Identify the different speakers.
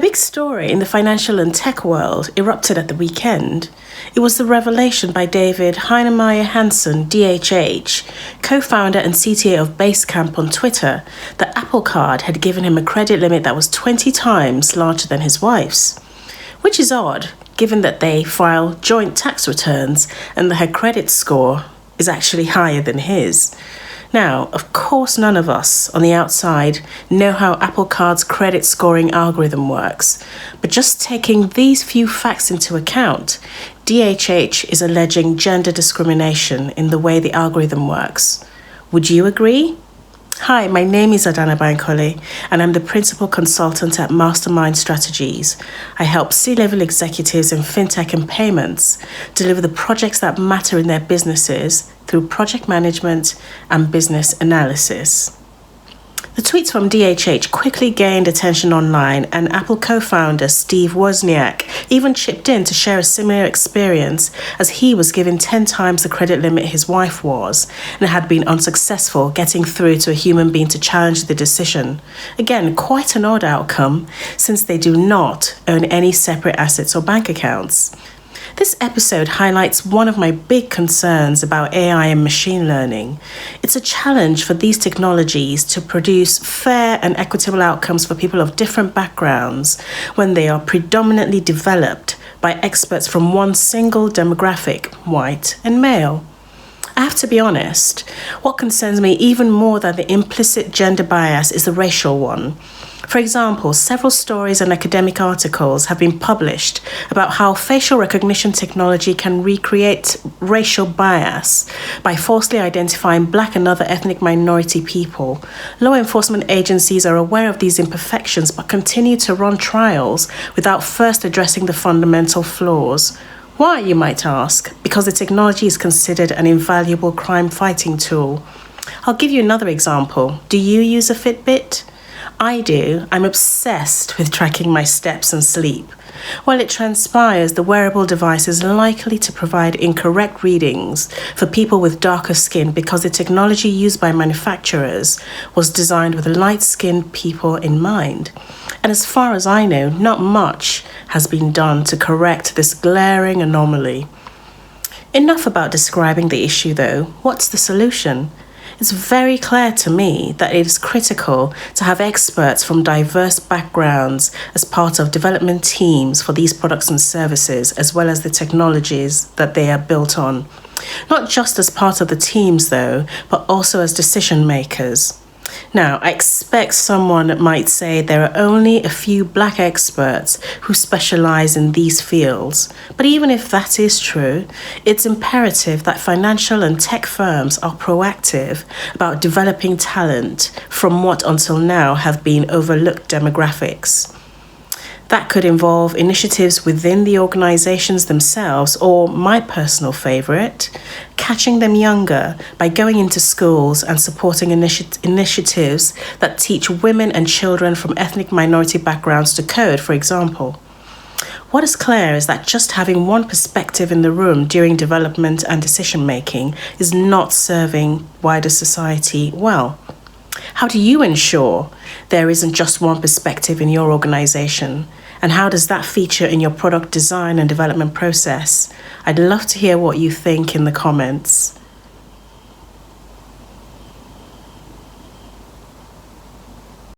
Speaker 1: big story in the financial and tech world erupted at the weekend. It was the revelation by David Heinemeier Hansson, DHH, co-founder and CTO of Basecamp on Twitter, that Apple Card had given him a credit limit that was 20 times larger than his wife's. Which is odd, given that they file joint tax returns and that her credit score is actually higher than his. Now, of course, none of us on the outside know how Apple Card's credit scoring algorithm works, but just taking these few facts into account, DHH is alleging gender discrimination in the way the algorithm works. Would you agree? Hi, my name is Adana Bankole, and I'm the principal consultant at Mastermind Strategies. I help C-level executives in fintech and payments deliver the projects that matter in their businesses through project management and business analysis. The tweets from DHH quickly gained attention online, and Apple co-founder Steve Wozniak even chipped in to share a similar experience, as he was given 10 times the credit limit his wife was and had been unsuccessful getting through to a human being to challenge the decision. Again, quite an odd outcome, since they do not own any separate assets or bank accounts. This episode highlights one of my big concerns about AI and machine learning. It's a challenge for these technologies to produce fair and equitable outcomes for people of different backgrounds when they are predominantly developed by experts from one single demographic, white and male. I have to be honest, what concerns me even more than the implicit gender bias is the racial one. For example, several stories and academic articles have been published about how facial recognition technology can recreate racial bias by falsely identifying Black and other ethnic minority people. Law enforcement agencies are aware of these imperfections but continue to run trials without first addressing the fundamental flaws. Why, you might ask? Because the technology is considered an invaluable crime-fighting tool. I'll give you another example. Do you use a Fitbit? I do. I'm obsessed with tracking my steps and sleep. While it transpires, the wearable device is likely to provide incorrect readings for people with darker skin because the technology used by manufacturers was designed with light-skinned people in mind. And as far as I know, not much has been done to correct this glaring anomaly. Enough about describing the issue, though. What's the solution? It's very clear to me that it is critical to have experts from diverse backgrounds as part of development teams for these products and services, as well as the technologies that they are built on. Not just as part of the teams, though, but also as decision makers. Now, I expect someone might say there are only a few Black experts who specialize in these fields. But even if that is true, it's imperative that financial and tech firms are proactive about developing talent from what until now have been overlooked demographics. That could involve initiatives within the organizations themselves, or my personal favorite, catching them younger by going into schools and supporting initiatives that teach women and children from ethnic minority backgrounds to code, for example. What is clear is that just having one perspective in the room during development and decision-making is not serving wider society well. How do you ensure there isn't just one perspective in your organization? And how does that feature in your product design and development process? I'd love to hear what you think in the comments.